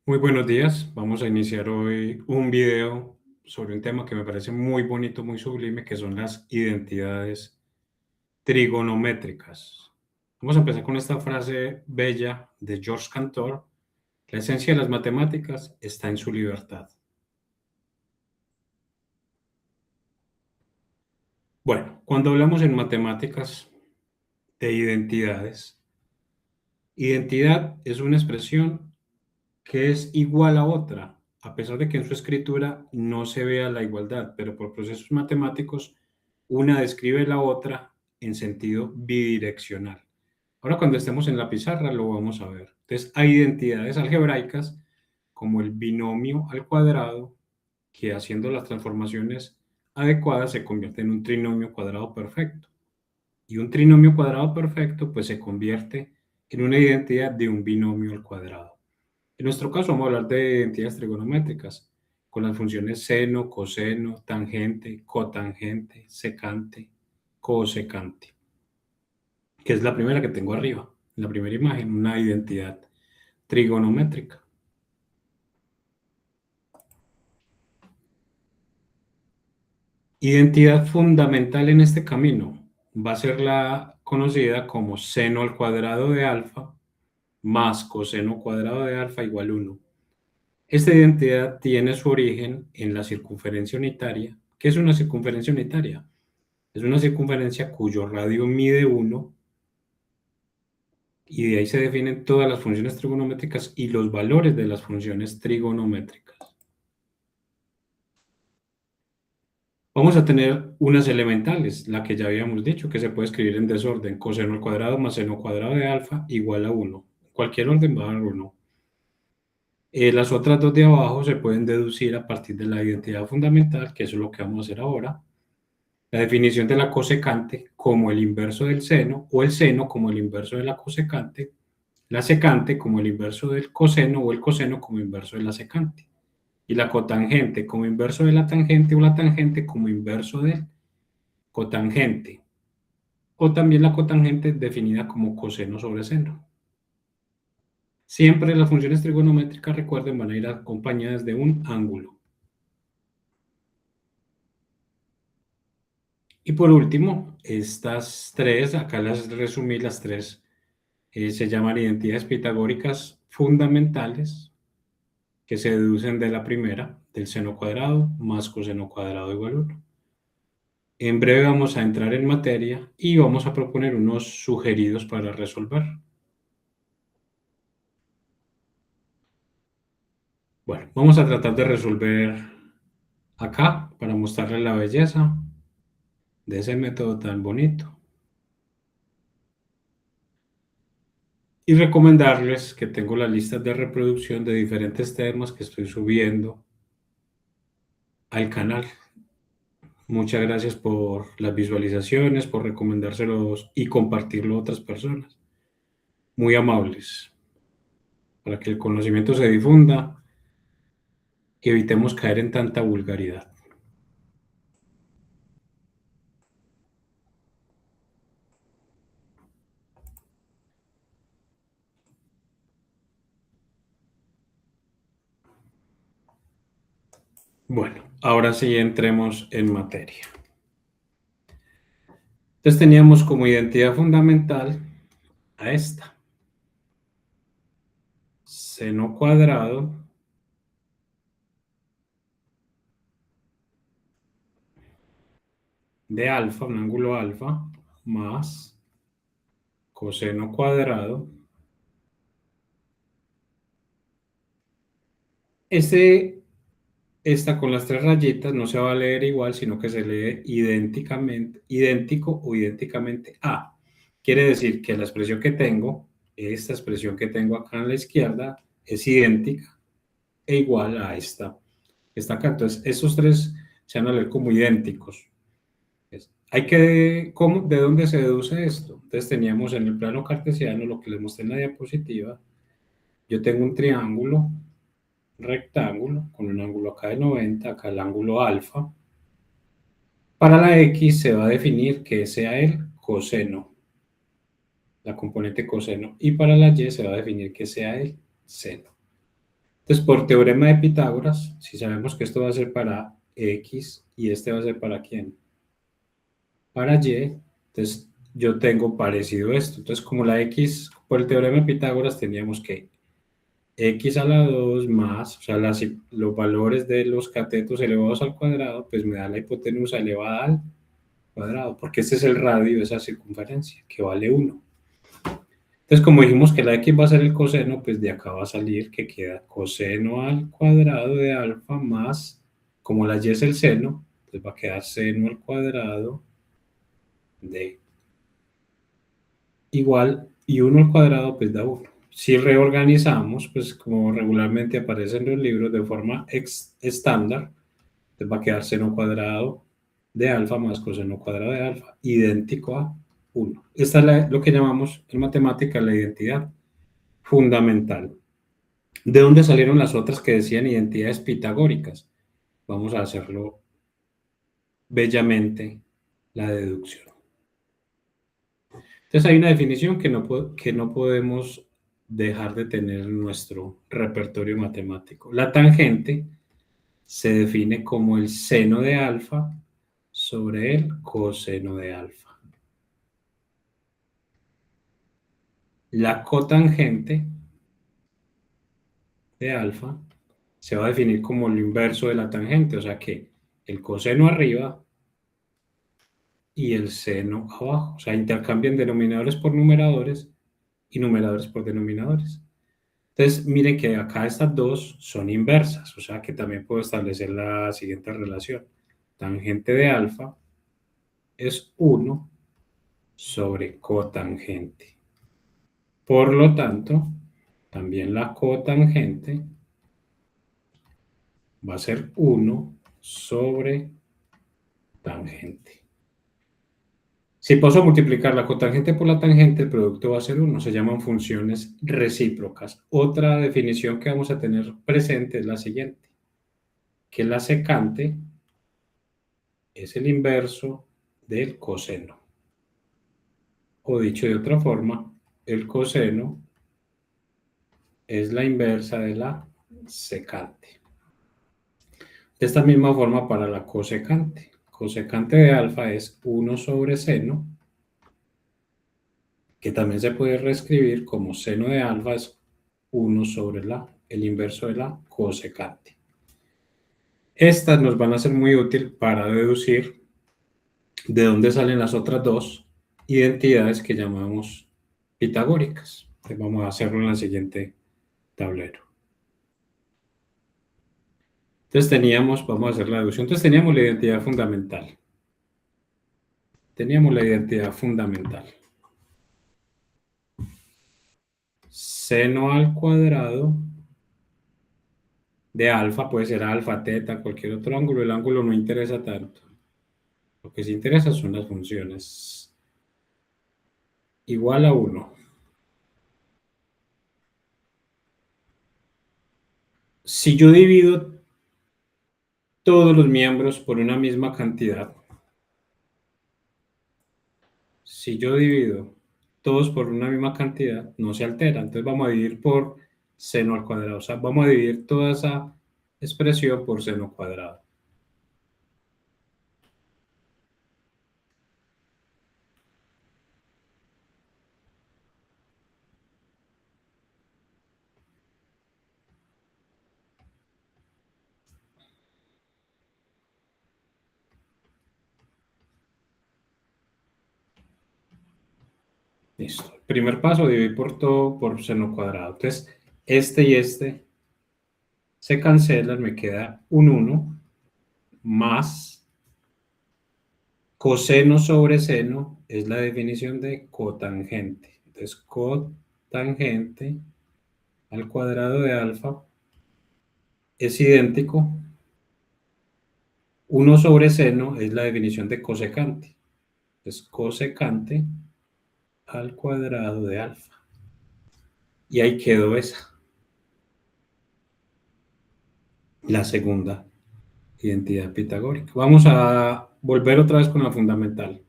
Muy buenos días. Vamos a iniciar hoy un video sobre un tema que me parece muy bonito, muy sublime, que son las identidades trigonométricas. Vamos a empezar con esta frase bella de Georges Cantor: la esencia de las matemáticas está en su libertad. Bueno, cuando hablamos en matemáticas de identidades, identidad es una expresión que es igual a otra, a pesar de que en su escritura no se vea la igualdad, pero por procesos matemáticos una describe la otra en sentido bidireccional. Ahora cuando estemos en la pizarra lo vamos a ver. Entonces hay identidades algebraicas como el binomio al cuadrado, que haciendo las transformaciones adecuadas se convierte en un trinomio cuadrado perfecto. Y un trinomio cuadrado perfecto pues se convierte en una identidad de un binomio al cuadrado. En nuestro caso vamos a hablar de identidades trigonométricas, con las funciones seno, coseno, tangente, cotangente, secante, cosecante, que es la primera que tengo arriba, en la primera imagen, una identidad trigonométrica. Identidad fundamental en este camino va a ser la conocida como seno al cuadrado de alfa más coseno cuadrado de alfa igual 1. Esta identidad tiene su origen en la circunferencia unitaria. ¿Qué es una circunferencia unitaria? Es una circunferencia cuyo radio mide 1 y de ahí se definen todas las funciones trigonométricas y los valores de las funciones trigonométricas. Vamos a tener unas elementales, la que ya habíamos dicho, que se puede escribir en desorden: coseno al cuadrado más seno cuadrado de alfa igual a 1. Cualquier orden va a dar 1. Las otras dos de abajo se pueden deducir a partir de la identidad fundamental, que eso es lo que vamos a hacer ahora. La definición de la cosecante como el inverso del seno, o el seno como el inverso de la cosecante, la secante como el inverso del coseno, o el coseno como inverso de la secante, y la cotangente como inverso de la tangente, o la tangente como inverso del cotangente, o también la cotangente definida como coseno sobre seno. Siempre las funciones trigonométricas, recuerden, van a ir acompañadas de un ángulo. Y por último, estas tres, acá las resumí, las tres se llaman identidades pitagóricas fundamentales, que se deducen de la primera, del seno cuadrado más coseno cuadrado igual 1. En breve vamos a entrar en materia y vamos a proponer unos sugeridos para resolver. Bueno, vamos a tratar de resolver acá para mostrarles la belleza de ese método tan bonito. Y recomendarles que tengo las listas de reproducción de diferentes temas que estoy subiendo al canal. Muchas gracias por las visualizaciones, por recomendárselos y compartirlo a otras personas. Muy amables, para que el conocimiento se difunda y evitemos caer en tanta vulgaridad. Bueno, ahora sí entremos en materia. Entonces teníamos como identidad fundamental a esta: seno cuadrado de alfa, un ángulo alfa, más coseno cuadrado. Esta con las tres rayitas no se va a leer igual, sino que se lee idénticamente, idéntico o idénticamente a. Quiere decir que la expresión que tengo, esta expresión que tengo acá en la izquierda, es idéntica e igual a esta que está acá. Entonces, estos tres se van a leer como idénticos. ¿De dónde se deduce esto? Entonces, teníamos en el plano cartesiano, lo que les mostré en la diapositiva. Yo tengo un triángulo rectángulo con un ángulo acá de 90, acá el ángulo alfa. Para la X se va a definir que sea el coseno, la componente coseno, y para la Y se va a definir que sea el seno. Entonces, por teorema de Pitágoras, si sabemos que esto va a ser para X y este va a ser para ¿quién? Para Y, entonces yo tengo parecido esto. Entonces, como la X, por el teorema de Pitágoras, teníamos que X a la 2 más, o sea, los valores de los catetos elevados al cuadrado, pues me da la hipotenusa elevada al cuadrado, porque este es el radio de esa circunferencia, que vale 1. Entonces, como dijimos que la X va a ser el coseno, pues de acá va a salir que queda coseno al cuadrado de alfa más, como la Y es el seno, pues va a quedar seno al cuadrado de igual, y 1 al cuadrado pues da 1. Si reorganizamos, pues como regularmente aparece en los libros de forma estándar, pues va a quedar seno cuadrado de alfa más coseno cuadrado de alfa, idéntico a 1. Esta es lo que llamamos en matemática la identidad fundamental. ¿De dónde salieron las otras que decían identidades pitagóricas? Vamos a hacerlo bellamente, la deducción. Entonces hay una definición que no podemos dejar de tener en nuestro repertorio matemático. La tangente se define como el seno de alfa sobre el coseno de alfa. La cotangente de alfa se va a definir como lo inverso de la tangente, o sea que el coseno arriba y el seno abajo. O sea, intercambian denominadores por numeradores y numeradores por denominadores. Entonces, miren que acá estas dos son inversas, o sea que también puedo establecer la siguiente relación. Tangente de alfa es 1 sobre cotangente. Por lo tanto, también la cotangente va a ser 1 sobre tangente. Si paso a multiplicar la cotangente por la tangente, el producto va a ser 1. Se llaman funciones recíprocas. Otra definición que vamos a tener presente es la siguiente, que la secante es el inverso del coseno. O dicho de otra forma, el coseno es la inversa de la secante. De esta misma forma para la cosecante. Cosecante de alfa es 1 sobre seno, que también se puede reescribir como seno de alfa es 1 sobre el inverso de la cosecante. Estas nos van a ser muy útiles para deducir de dónde salen las otras dos identidades que llamamos pitagóricas. Entonces vamos a hacerlo en la siguiente tablero. Entonces vamos a hacer la deducción, entonces teníamos la identidad fundamental. Teníamos la identidad fundamental. Seno al cuadrado de alfa, puede ser alfa, teta, cualquier otro ángulo. El ángulo no interesa tanto. Lo que sí interesa son las funciones. Igual a 1. Si yo divido todos los miembros por una misma cantidad, si yo divido todos por una misma cantidad, no se altera. Entonces vamos a dividir por seno al cuadrado. O sea, vamos a dividir toda esa expresión por seno cuadrado. Listo. Primer paso, dividir por todo por seno cuadrado. Entonces, este y este se cancelan, me queda un 1 más coseno sobre seno, es la definición de cotangente. Entonces, cotangente al cuadrado de alfa es idéntico. 1 sobre seno es la definición de cosecante. Es cosecante al cuadrado de alfa. Y ahí quedó esa. La segunda identidad pitagórica. Vamos a volver otra vez con la fundamental.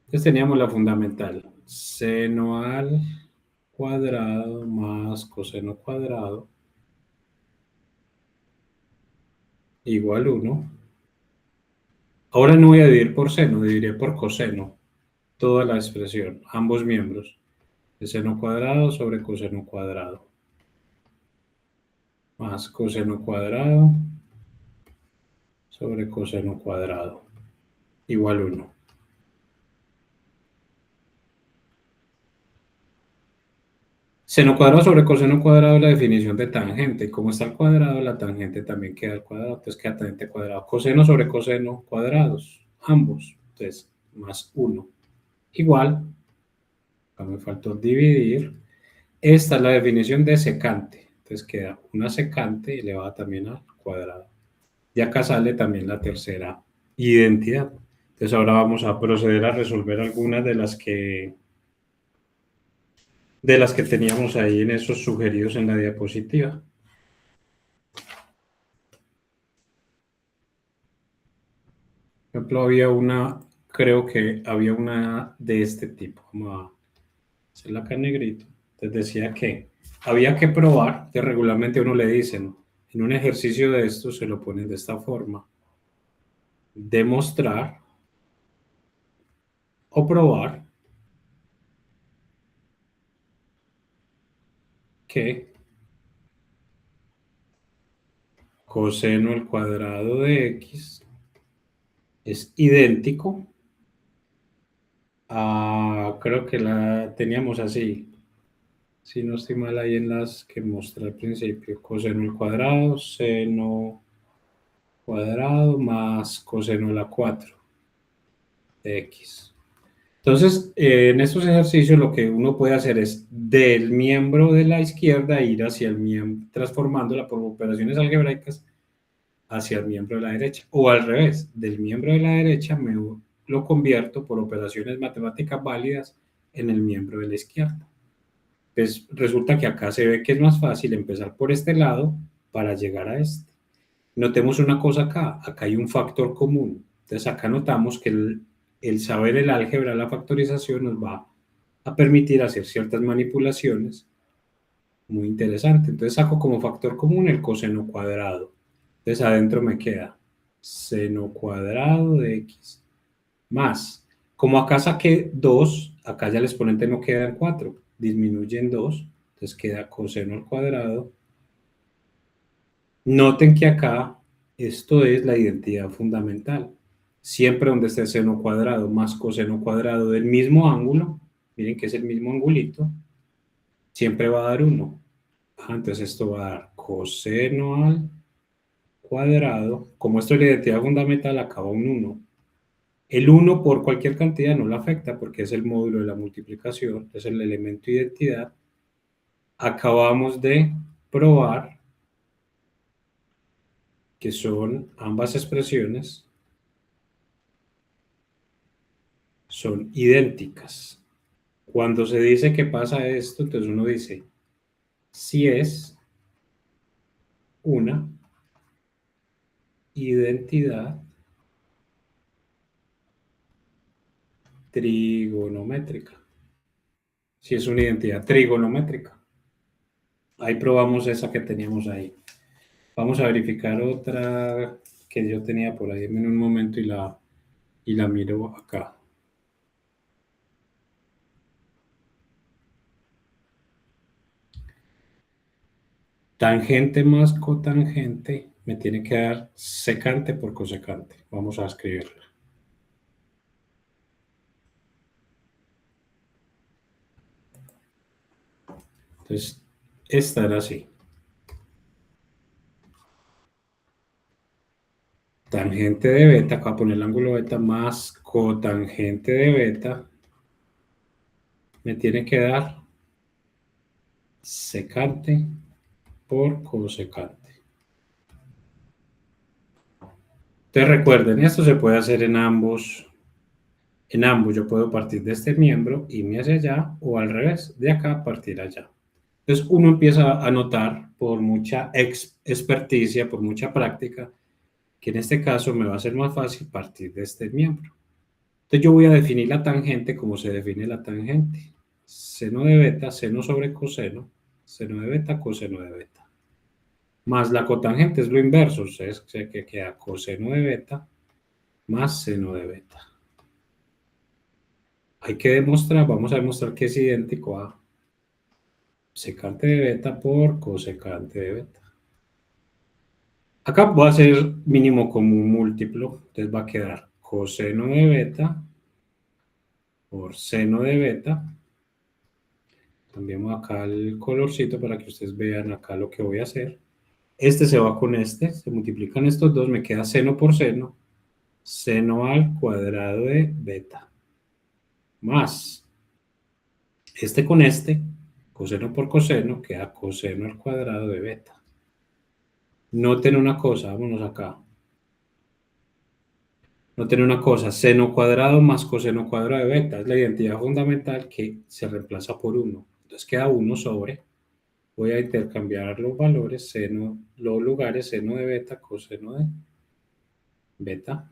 Entonces teníamos la fundamental. Seno al cuadrado más coseno cuadrado igual 1. Ahora no voy a dividir por seno, dividiré por coseno. Toda la expresión, ambos miembros. De seno cuadrado sobre coseno cuadrado. Más coseno cuadrado sobre coseno cuadrado. Igual 1. Seno cuadrado sobre coseno cuadrado es la definición de tangente. Como está al cuadrado, la tangente también queda al cuadrado. Entonces queda tangente cuadrado. Coseno sobre coseno cuadrados. Ambos. Entonces, más 1. Igual, acá me faltó dividir. Esta es la definición de secante. Entonces queda una secante elevada también al cuadrado. Y acá sale también la tercera identidad. Entonces ahora vamos a proceder a resolver algunas de las que teníamos ahí en esos sugeridos en la diapositiva. Por ejemplo, creo que había una de este tipo. Vamos a hacerla acá en negrito. Entonces decía que había que probar, que regularmente a uno le dicen, en un ejercicio de esto se lo ponen de esta forma. Demostrar o probar que coseno al cuadrado de x es idéntico a, creo que la teníamos así, si no estoy mal ahí en las que mostré al principio, coseno al cuadrado, seno cuadrado más coseno a la 4 de x. Entonces, en estos ejercicios lo que uno puede hacer es del miembro de la izquierda ir hacia el miembro, transformándola por operaciones algebraicas hacia el miembro de la derecha, o al revés, del miembro de la derecha me lo convierto por operaciones matemáticas válidas en el miembro de la izquierda. Pues resulta que acá se ve que es más fácil empezar por este lado para llegar a este. Notemos una cosa acá hay un factor común. Entonces acá notamos que el saber el álgebra, la factorización nos va a permitir hacer ciertas manipulaciones muy interesantes. Entonces saco como factor común el coseno cuadrado. Entonces adentro me queda seno cuadrado de x más, como acá saqué 2, acá ya el exponente no queda en 4, disminuye en 2, entonces queda coseno al cuadrado. Noten que acá esto es la identidad fundamental. Siempre donde esté seno cuadrado más coseno cuadrado del mismo ángulo, miren que es el mismo angulito, siempre va a dar 1. Entonces esto va a dar coseno al cuadrado. Como esto es la identidad fundamental, acaba un 1. El 1 por cualquier cantidad no lo afecta porque es el módulo de la multiplicación, es el elemento de identidad. Acabamos de probar que son ambas expresiones son idénticas. Cuando se dice que pasa esto, entonces uno dice, si es una identidad trigonométrica. Si es una identidad trigonométrica. Ahí probamos esa que teníamos ahí. Vamos a verificar otra que yo tenía por ahí en un momento y la miro acá. Tangente más cotangente me tiene que dar secante por cosecante. Vamos a escribirla. Entonces, esta era así. Tangente de beta, acá voy a poner el ángulo beta más cotangente de beta, me tiene que dar secante por cosecante. Entonces recuerden, esto se puede hacer en ambos. En ambos yo puedo partir de este miembro, irme hacia allá, o al revés, de acá partir allá. Entonces uno empieza a notar por mucha experticia, por mucha práctica, que en este caso me va a ser más fácil partir de este miembro. Entonces yo voy a definir la tangente como se define la tangente. seno de beta, seno sobre coseno, seno de beta, coseno de beta. Más la cotangente es lo inverso, entonces que queda coseno de beta más seno de beta. Hay que demostrar, vamos a demostrar que es idéntico a secante de beta por cosecante de beta. Acá voy a hacer mínimo común múltiplo, entonces va a quedar coseno de beta por seno de beta. Cambiemos acá el colorcito para que ustedes vean acá lo que voy a hacer. Este se va con este, se multiplican estos dos, me queda seno por seno, seno al cuadrado de beta, más este con este, coseno por coseno, queda coseno al cuadrado de beta. Noten una cosa, vámonos acá. Noten una cosa, seno cuadrado más coseno cuadrado de beta, es la identidad fundamental que se reemplaza por 1. Entonces queda 1 sobre, voy a intercambiar los valores, seno, los lugares, seno de beta, coseno de beta,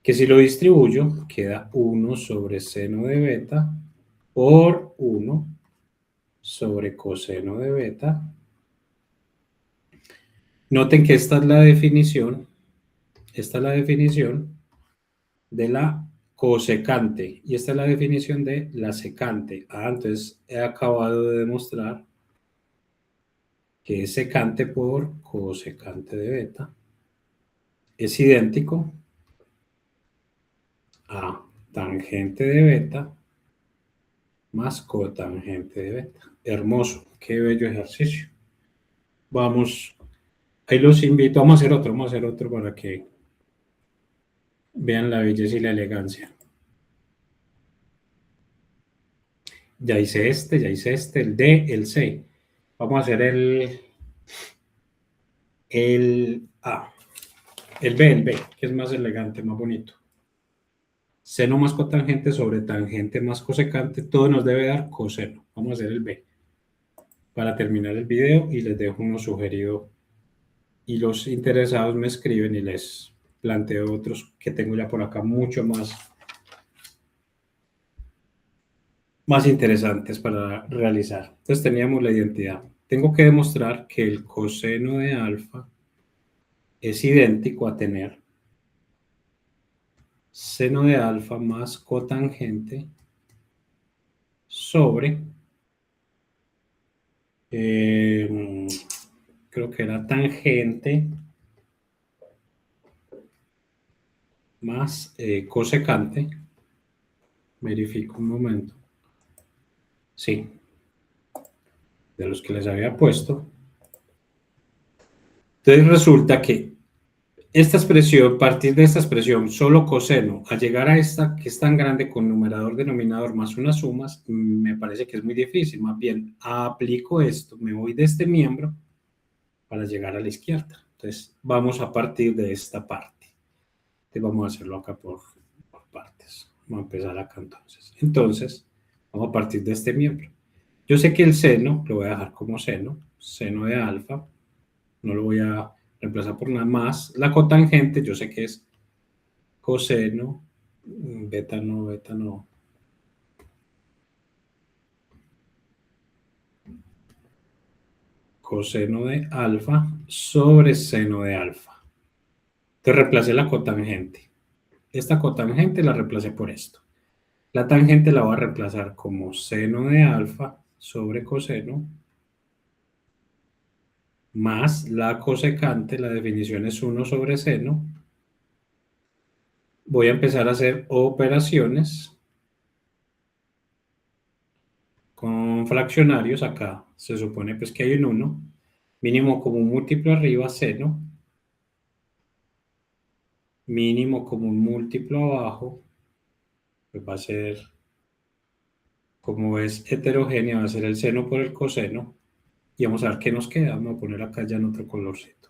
que si lo distribuyo, queda 1 sobre seno de beta por 1 sobre coseno de beta. Noten que esta es la definición de la cosecante y esta es la definición de la secante. Entonces he acabado de demostrar que es secante por cosecante de beta es idéntico a tangente de beta más cotangente de beta. Hermoso, qué bello ejercicio. Vamos, ahí los invito, vamos a hacer otro para que vean la belleza y la elegancia. Ya hice este, el D, el C. Vamos a hacer el A, el B, que es más elegante, más bonito. Seno más cotangente sobre tangente más cosecante, todo nos debe dar coseno. Vamos a hacer el B para terminar el video y les dejo uno sugerido y los interesados me escriben y les planteo otros que tengo ya por acá mucho más interesantes para realizar. Entonces teníamos la identidad. Tengo que demostrar que el coseno de alfa es idéntico a tener seno de alfa más cotangente sobre, creo que era tangente más cosecante. Verifico un momento. Sí, de los que les había puesto. Entonces resulta que esta expresión, a partir de esta expresión, solo coseno, al llegar a esta que es tan grande con numerador, denominador más unas sumas, me parece que es muy difícil. Más bien, aplico esto, me voy de este miembro para llegar a la izquierda. Entonces, vamos a partir de esta parte. Entonces, vamos a hacerlo acá por partes. Vamos a empezar acá entonces. Entonces, vamos a partir de este miembro. Yo sé que el seno, lo voy a dejar como seno de alfa, no lo voy a reemplazar por nada más. La cotangente, yo sé que es coseno, beta no. Coseno de alfa sobre seno de alfa. Entonces reemplacé la cotangente. Esta cotangente la reemplacé por esto. La tangente la voy a reemplazar como seno de alfa sobre coseno más la cosecante, la definición es 1 sobre seno. Voy a empezar a hacer operaciones con fraccionarios. Acá se supone pues que hay un 1, mínimo común múltiplo arriba, seno, mínimo común múltiplo abajo, pues va a ser, como es heterogénea, va a ser el seno por el coseno, y vamos a ver qué nos queda. Vamos a poner acá ya en otro colorcito.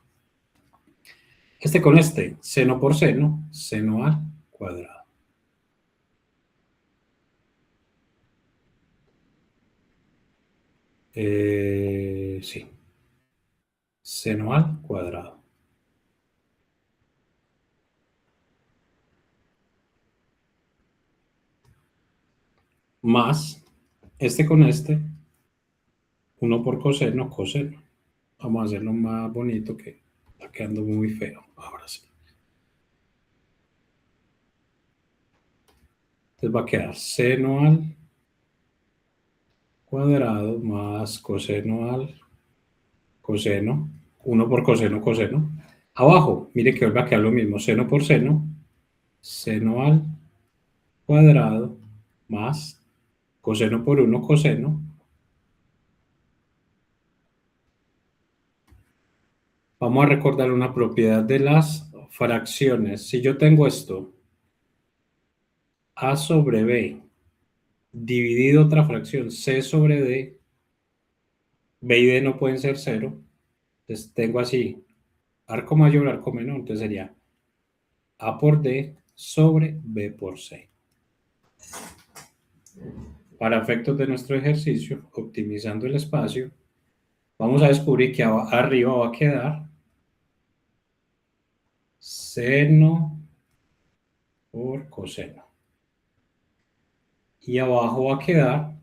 Este con este, seno por seno al cuadrado. Sí, seno al cuadrado. más este con este, 1 por coseno, coseno. Vamos a hacerlo más bonito que está quedando muy feo. Ahora sí. Entonces va a quedar seno al cuadrado más coseno al coseno. 1 por coseno, coseno. Abajo, mire que vuelve a quedar lo mismo. Seno por seno. Seno al cuadrado más coseno por 1, coseno. Vamos a recordar una propiedad de las fracciones. Si yo tengo esto, a sobre b, dividido otra fracción, c sobre d, b y d no pueden ser cero. Entonces tengo así, arco mayor, arco menor. Entonces sería a por d sobre b por c. Para efectos de nuestro ejercicio, optimizando el espacio, vamos a descubrir que arriba va a quedar seno por coseno. Y abajo va a quedar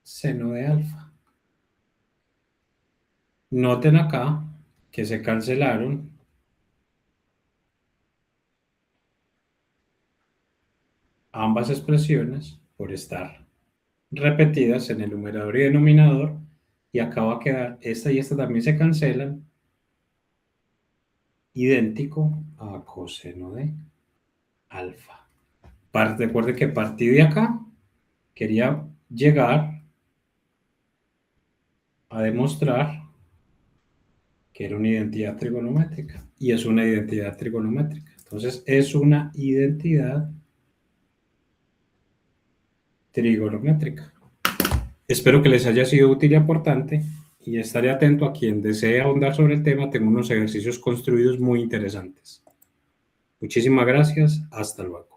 seno de alfa. Noten acá que se cancelaron ambas expresiones por estar repetidas en el numerador y denominador, y acá va a quedar esta y esta también se cancelan, idéntico a coseno de alfa. Recuerde que partí de acá, quería llegar a demostrar que era una identidad trigonométrica, y es una identidad trigonométrica. Entonces es una identidad trigonométrica. Espero que les haya sido útil y aportante, y estaré atento a quien desee ahondar sobre el tema. Tengo unos ejercicios construidos muy interesantes. Muchísimas gracias. Hasta luego.